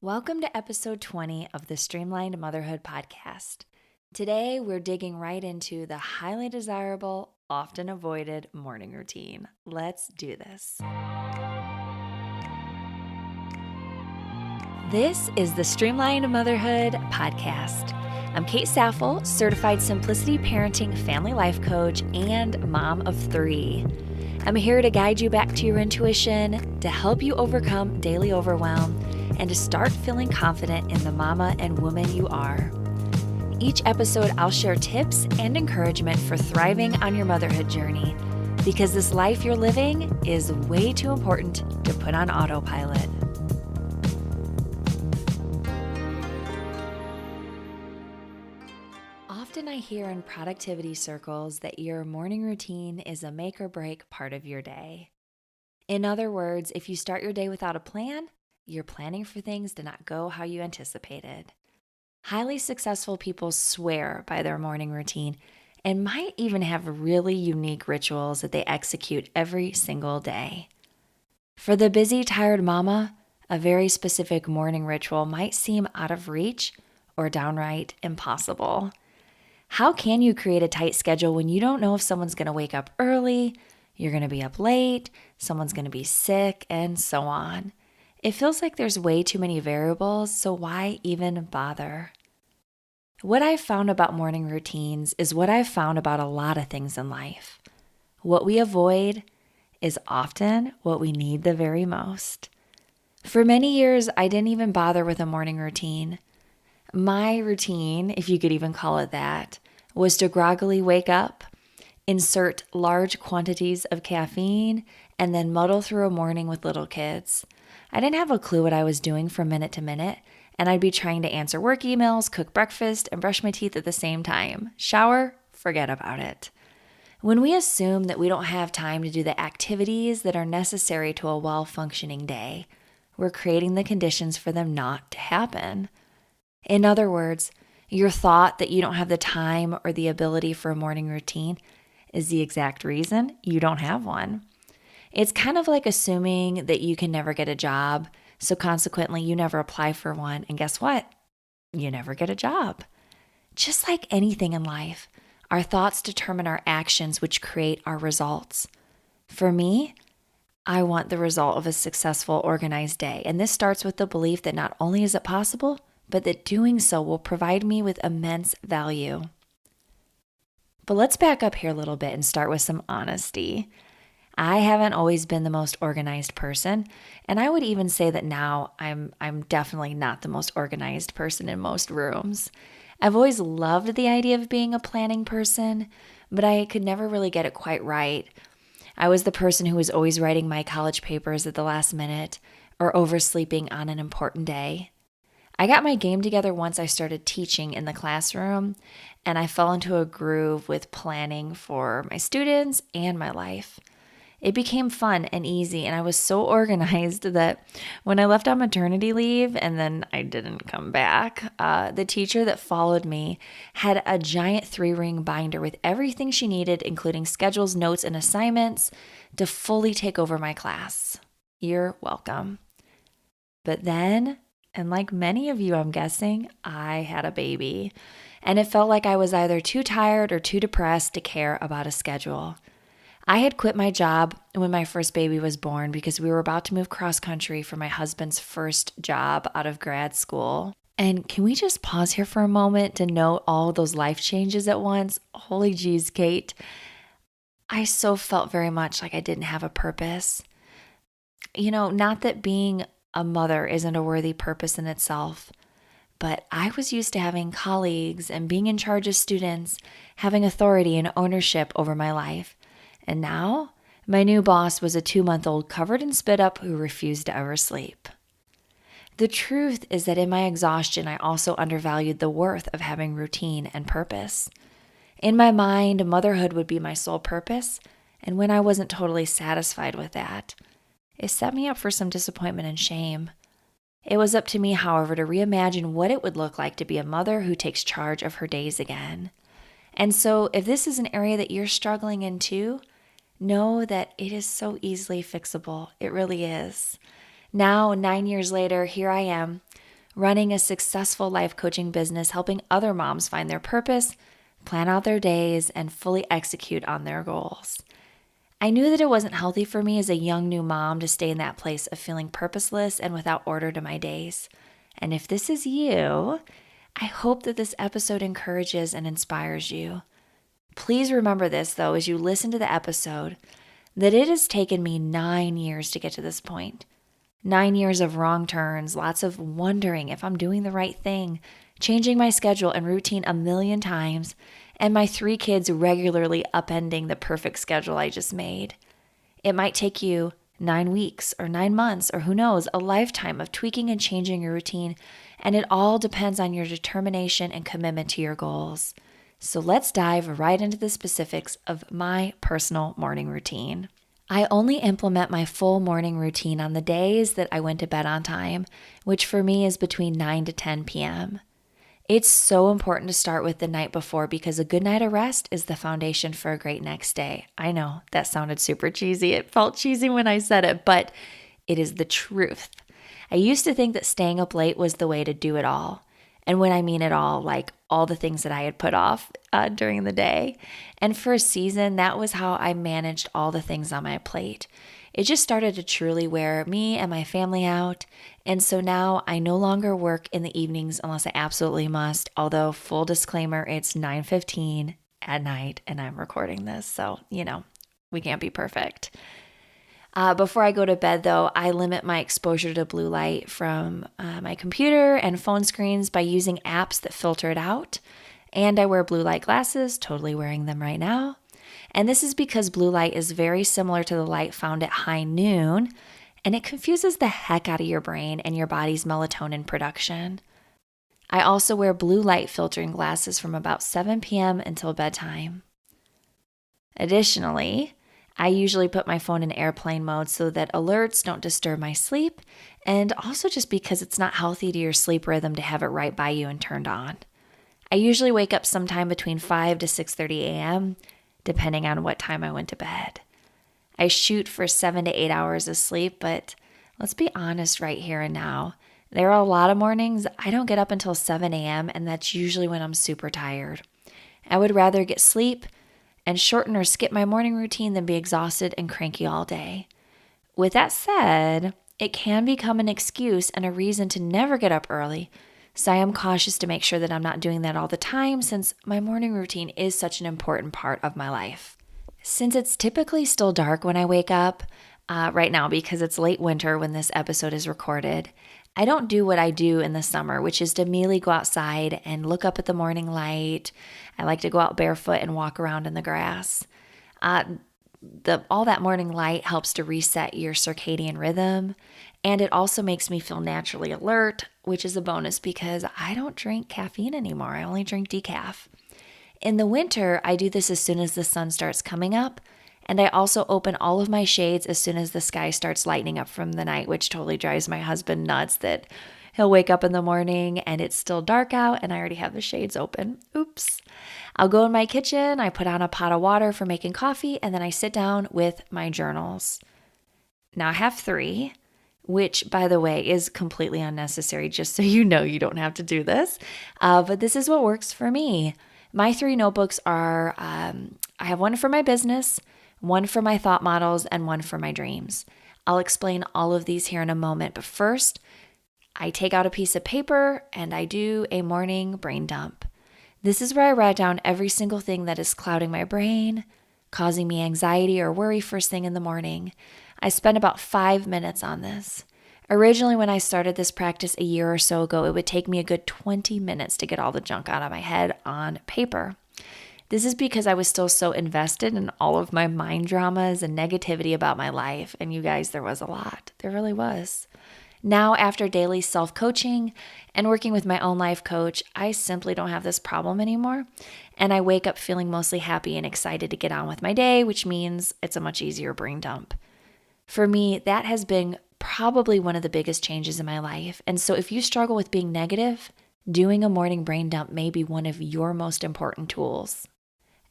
Welcome to episode 20 of the Streamlined Motherhood podcast. Today, we're digging right into the highly desirable, often avoided morning routine. Let's do this. This is the Streamlined Motherhood podcast. I'm Kate Saffel, certified simplicity parenting family life coach and mom of 3. I'm here to guide you back to your intuition, to help you overcome daily overwhelm, and to start feeling confident in the mama and woman you are. Each episode, I'll share tips and encouragement for thriving on your motherhood journey, because this life you're living is way too important to put on autopilot. Often I hear in productivity circles that your morning routine is a make or break part of your day. In other words, if you start your day without a plan, you're planning for things to not go how you anticipated. Highly successful people swear by their morning routine and might even have really unique rituals that they execute every single day. For the busy, tired mama, a very specific morning ritual might seem out of reach or downright impossible. How can you create a tight schedule when you don't know if someone's going to wake up early, you're going to be up late, someone's going to be sick, and so on? It feels like there's way too many variables, so why even bother? What I've found about morning routines is what I've found about a lot of things in life. What we avoid is often what we need the very most. For many years, I didn't even bother with a morning routine. My routine, if you could even call it that, was to groggily wake up, insert large quantities of caffeine, and then muddle through a morning with little kids. I didn't have a clue what I was doing from minute to minute, and I'd be trying to answer work emails, cook breakfast, and brush my teeth at the same time. Shower? Forget about it. When we assume that we don't have time to do the activities that are necessary to a well-functioning day, we're creating the conditions for them not to happen. In other words, your thought that you don't have the time or the ability for a morning routine is the exact reason you don't have one. It's kind of like assuming that you can never get a job, so consequently you never apply for one, and guess what? You never get a job. Just like anything in life, our thoughts determine our actions, which create our results. For me, I want the result of a successful, organized day, and this starts with the belief that not only is it possible, but that doing so will provide me with immense value. But let's back up here a little bit and start with some honesty. I haven't always been the most organized person, and I would even say that now I'm definitely not the most organized person in most rooms. I've always loved the idea of being a planning person, but I could never really get it quite right. I was the person who was always writing my college papers at the last minute or oversleeping on an important day. I got my game together once I started teaching in the classroom, and I fell into a groove with planning for my students and my life. It became fun and easy, and I was so organized that when I left on maternity leave and then I didn't come back, the teacher that followed me had a giant 3-ring binder with everything she needed, including schedules, notes, and assignments, to fully take over my class. You're welcome. But then, and like many of you, I'm guessing, I had a baby, and it felt like I was either too tired or too depressed to care about a schedule. I had quit my job when my first baby was born because we were about to move cross country for my husband's first job out of grad school. And can we just pause here for a moment to note all those life changes at once? Holy geez, Kate. I so felt very much like I didn't have a purpose. Not that being a mother isn't a worthy purpose in itself, but I was used to having colleagues and being in charge of students, having authority and ownership over my life. And now, my new boss was a 2-month-old covered in spit up who refused to ever sleep. The truth is that in my exhaustion, I also undervalued the worth of having routine and purpose. In my mind, motherhood would be my sole purpose, and when I wasn't totally satisfied with that, it set me up for some disappointment and shame. It was up to me, however, to reimagine what it would look like to be a mother who takes charge of her days again. And so, if this is an area that you're struggling in too, know that it is so easily fixable. It really is. Now, 9 years later, here I am, running a successful life coaching business, helping other moms find their purpose, plan out their days, and fully execute on their goals. I knew that it wasn't healthy for me as a young new mom to stay in that place of feeling purposeless and without order to my days. And if this is you, I hope that this episode encourages and inspires you. Please remember this, though, as you listen to the episode, that it has taken me 9 years to get to this point. 9 years of wrong turns, lots of wondering if I'm doing the right thing, changing my schedule and routine a million times, and my 3 kids regularly upending the perfect schedule I just made. It might take you 9 weeks or 9 months or who knows, a lifetime of tweaking and changing your routine, and it all depends on your determination and commitment to your goals. So let's dive right into the specifics of my personal morning routine. I only implement my full morning routine on the days that I went to bed on time, which for me is between 9 to 10 p.m. It's so important to start with the night before because a good night of rest is the foundation for a great next day. I know that sounded super cheesy. It felt cheesy when I said it, but it is the truth. I used to think that staying up late was the way to do it all. And when I mean it all, like all the things that I had put off during the day. And for a season, that was how I managed all the things on my plate. It just started to truly wear me and my family out. And so now I no longer work in the evenings unless I absolutely must. Although, full disclaimer, it's 9:15 at night and I'm recording this. So, we can't be perfect. Before I go to bed, though, I limit my exposure to blue light from my computer and phone screens by using apps that filter it out. And I wear blue light glasses, totally wearing them right now. And this is because blue light is very similar to the light found at high noon, and it confuses the heck out of your brain and your body's melatonin production. I also wear blue light filtering glasses from about 7 p.m. until bedtime. Additionally, I usually put my phone in airplane mode so that alerts don't disturb my sleep, and also just because it's not healthy to your sleep rhythm to have it right by you and turned on. I usually wake up sometime between 5 to 6:30 a.m., depending on what time I went to bed. I shoot for 7 to 8 hours of sleep, but let's be honest right here and now. There are a lot of mornings I don't get up until 7 a.m., and that's usually when I'm super tired. I would rather get sleep and shorten or skip my morning routine than be exhausted and cranky all day. With that said, it can become an excuse and a reason to never get up early, so I am cautious to make sure that I'm not doing that all the time since my morning routine is such an important part of my life. Since it's typically still dark when I wake up, right now because it's late winter when this episode is recorded, I don't do what I do in the summer, which is to immediately go outside and look up at the morning light. I like to go out barefoot and walk around in the grass. All that morning light helps to reset your circadian rhythm, and it also makes me feel naturally alert, which is a bonus because I don't drink caffeine anymore. I only drink decaf. In the winter, I do this as soon as the sun starts coming up, and I also open all of my shades as soon as the sky starts lightening up from the night, which totally drives my husband nuts that he'll wake up in the morning and it's still dark out and I already have the shades open. Oops. I'll go in my kitchen, I put on a pot of water for making coffee, and then I sit down with my journals. Now I have 3, which, by the way, is completely unnecessary, just so you know you don't have to do this. But this is what works for me. My 3 notebooks are, I have one for my business, one for my thought models, and one for my dreams. I'll explain all of these here in a moment, but first, I take out a piece of paper and I do a morning brain dump. This is where I write down every single thing that is clouding my brain, causing me anxiety or worry first thing in the morning. I spend about 5 minutes on this. Originally, when I started this practice a year or so ago, it would take me a good 20 minutes to get all the junk out of my head on paper. This is because I was still so invested in all of my mind dramas and negativity about my life. And you guys, there was a lot. There really was. Now, after daily self-coaching and working with my own life coach, I simply don't have this problem anymore. And I wake up feeling mostly happy and excited to get on with my day, which means it's a much easier brain dump. For me, that has been probably one of the biggest changes in my life. And so if you struggle with being negative, doing a morning brain dump may be one of your most important tools.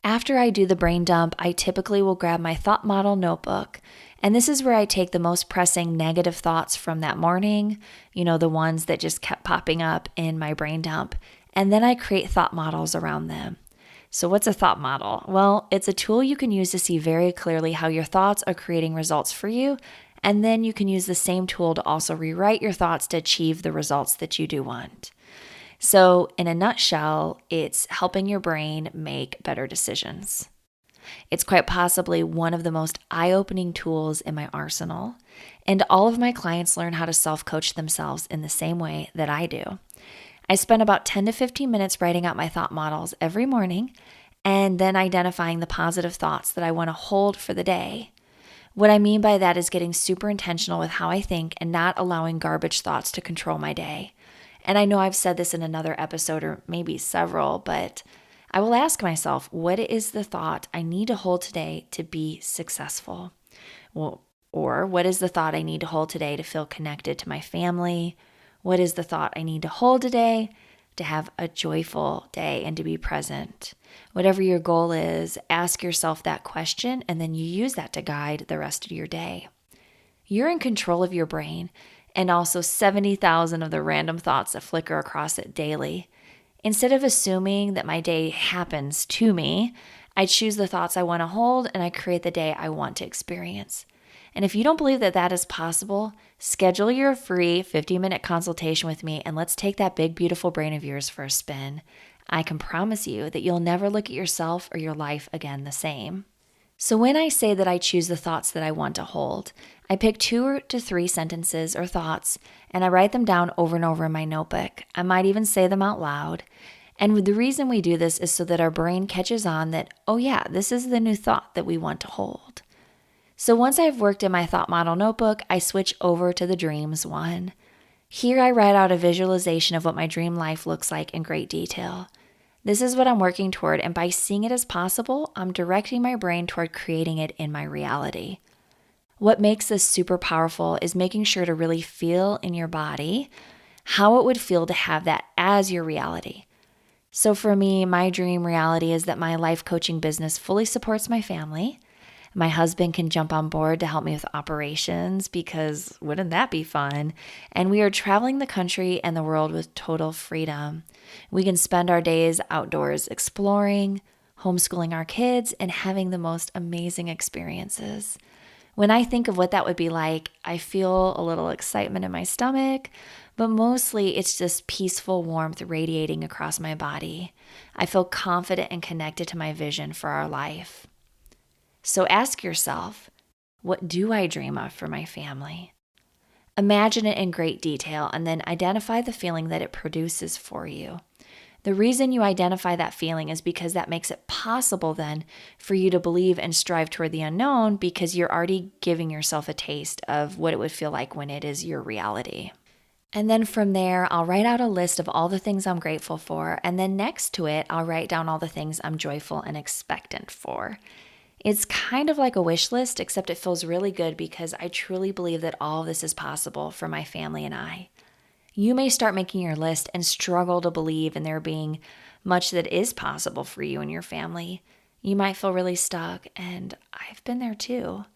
After I do the brain dump, I typically will grab my thought model notebook. And this is where I take the most pressing negative thoughts from that morning, the ones that just kept popping up in my brain dump. And then I create thought models around them. So, what's a thought model? Well, it's a tool you can use to see very clearly how your thoughts are creating results for you. And then you can use the same tool to also rewrite your thoughts to achieve the results that you do want. So, in a nutshell, it's helping your brain make better decisions. It's quite possibly one of the most eye-opening tools in my arsenal, and all of my clients learn how to self-coach themselves in the same way that I do. I spend about 10 to 15 minutes writing out my thought models every morning and then identifying the positive thoughts that I want to hold for the day. What I mean by that is getting super intentional with how I think and not allowing garbage thoughts to control my day. And I know I've said this in another episode or maybe several, but I will ask myself, what is the thought I need to hold today to be successful? Or what is the thought I need to hold today to feel connected to my family? What is the thought I need to hold today to have a joyful day and to be present? Whatever your goal is, ask yourself that question and then you use that to guide the rest of your day. You're in control of your brain and also 70,000 of the random thoughts that flicker across it daily. Instead of assuming that my day happens to me, I choose the thoughts I want to hold and I create the day I want to experience. And if you don't believe that that is possible, schedule your free 50-minute consultation with me and let's take that big, beautiful brain of yours for a spin. I can promise you that you'll never look at yourself or your life again the same. So when I say that I choose the thoughts that I want to hold, I pick 2 to 3 sentences or thoughts and I write them down over and over in my notebook. I might even say them out loud. And the reason we do this is so that our brain catches on that, oh yeah, this is the new thought that we want to hold. So once I've worked in my thought model notebook, I switch over to the dreams one. Here I write out a visualization of what my dream life looks like in great detail. This is what I'm working toward, and by seeing it as possible, I'm directing my brain toward creating it in my reality. What makes this super powerful is making sure to really feel in your body how it would feel to have that as your reality. So for me, my dream reality is that my life coaching business fully supports my family. My husband can jump on board to help me with operations because wouldn't that be fun? And we are traveling the country and the world with total freedom. We can spend our days outdoors exploring, homeschooling our kids, and having the most amazing experiences. When I think of what that would be like, I feel a little excitement in my stomach, but mostly it's just peaceful warmth radiating across my body. I feel confident and connected to my vision for our life. So ask yourself, what do I dream of for my family? Imagine it in great detail and then identify the feeling that it produces for you. The reason you identify that feeling is because that makes it possible then for you to believe and strive toward the unknown because you're already giving yourself a taste of what it would feel like when it is your reality. And then from there, I'll write out a list of all the things I'm grateful for. And then next to it, I'll write down all the things I'm joyful and expectant for. It's kind of like a wish list, except it feels really good because I truly believe that all of this is possible for my family and I. You may start making your list and struggle to believe in there being much that is possible for you and your family. You might feel really stuck, and I've been there too.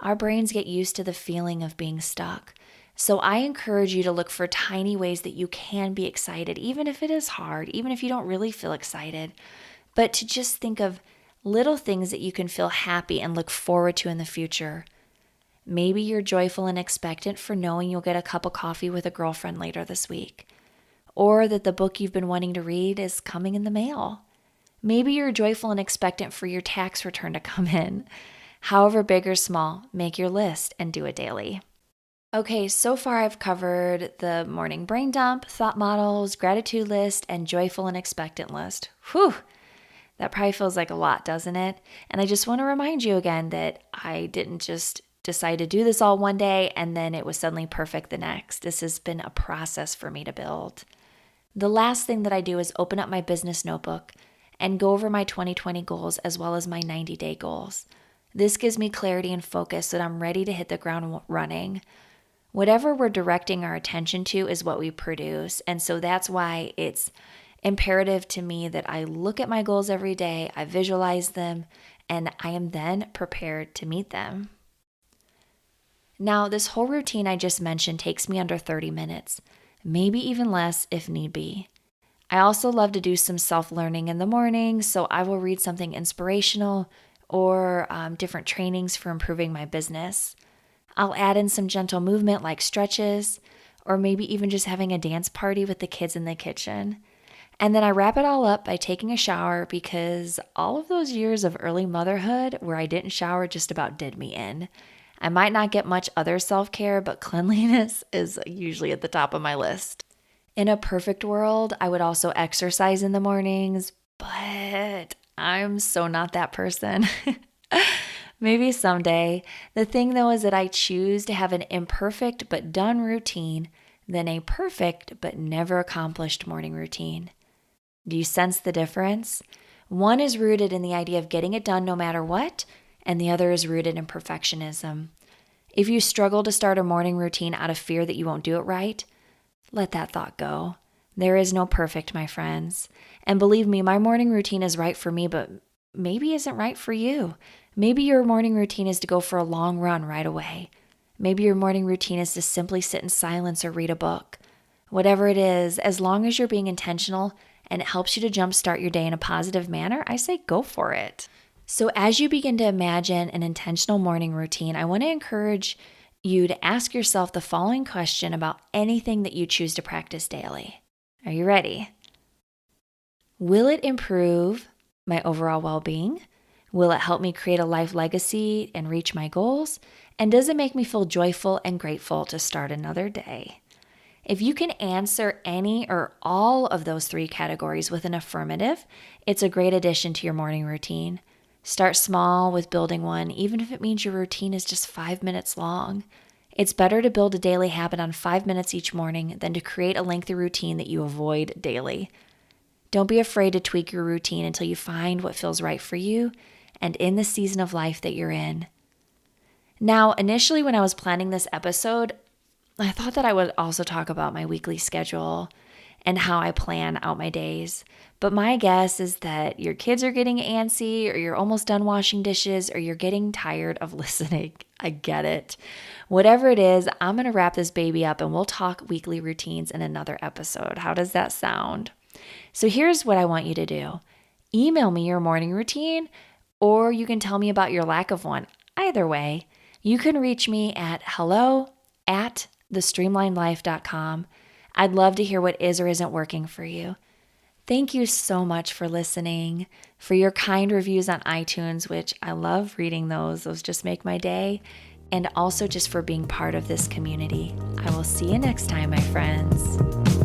Our brains get used to the feeling of being stuck. So I encourage you to look for tiny ways that you can be excited, even if it is hard, even if you don't really feel excited, but to just think of little things that you can feel happy and look forward to in the future. Maybe you're joyful and expectant for knowing you'll get a cup of coffee with a girlfriend later this week, or that the book you've been wanting to read is coming in the mail. Maybe you're joyful and expectant for your tax return to come in. However big or small, make your list and do it daily. Okay, so far I've covered the morning brain dump, thought models, gratitude list, and joyful and expectant list. Whew! That probably feels like a lot, doesn't it? And I just want to remind you again that I didn't just decide to do this all one day and then it was suddenly perfect the next. This has been a process for me to build. The last thing that I do is open up my business notebook and go over my 2020 goals as well as my 90-day goals. This gives me clarity and focus so that I'm ready to hit the ground running. Whatever we're directing our attention to is what we produce. And so that's why it's imperative to me that I look at my goals every day, I visualize them, and I am then prepared to meet them. Now, this whole routine I just mentioned takes me under 30 minutes, maybe even less if need be. I also love to do some self-learning in the morning, so I will read something inspirational or different trainings for improving my business. I'll add in some gentle movement like stretches, or maybe even just having a dance party with the kids in the kitchen. And then I wrap it all up by taking a shower because all of those years of early motherhood where I didn't shower just about did me in. I might not get much other self-care, but cleanliness is usually at the top of my list. In a perfect world, I would also exercise in the mornings, but I'm so not that person. Maybe someday. The thing though is that I choose to have an imperfect but done routine than a perfect but never accomplished morning routine. Do you sense the difference? One is rooted in the idea of getting it done no matter what, and the other is rooted in perfectionism. If you struggle to start a morning routine out of fear that you won't do it right, let that thought go. There is no perfect, my friends. And believe me, my morning routine is right for me, but maybe isn't right for you. Maybe your morning routine is to go for a long run right away. Maybe your morning routine is to simply sit in silence or read a book. Whatever it is, as long as you're being intentional and it helps you to jumpstart your day in a positive manner, I say go for it. So as you begin to imagine an intentional morning routine, I want to encourage you to ask yourself the following question about anything that you choose to practice daily. Are you ready? Will it improve my overall well-being? Will it help me create a life legacy and reach my goals? And does it make me feel joyful and grateful to start another day? If you can answer any or all of those three categories with an affirmative, it's a great addition to your morning routine. Start small with building one, even if it means your routine is just 5 minutes long. It's better to build a daily habit on 5 minutes each morning than to create a lengthy routine that you avoid daily. Don't be afraid to tweak your routine until you find what feels right for you and in the season of life that you're in. Now, initially when I was planning this episode, I thought that I would also talk about my weekly schedule and how I plan out my days. But my guess is that your kids are getting antsy, or you're almost done washing dishes, or you're getting tired of listening. I get it. Whatever it is, I'm going to wrap this baby up and we'll talk weekly routines in another episode. How does that sound? So here's what I want you to do. Email me your morning routine, or you can tell me about your lack of one. Either way, you can reach me at hello@thestreamlinedlife.com. I'd love to hear what is or isn't working for you. Thank you so much for listening, for your kind reviews on iTunes, which I love reading those. Those just make my day. And also just for being part of this community. I will see you next time, my friends.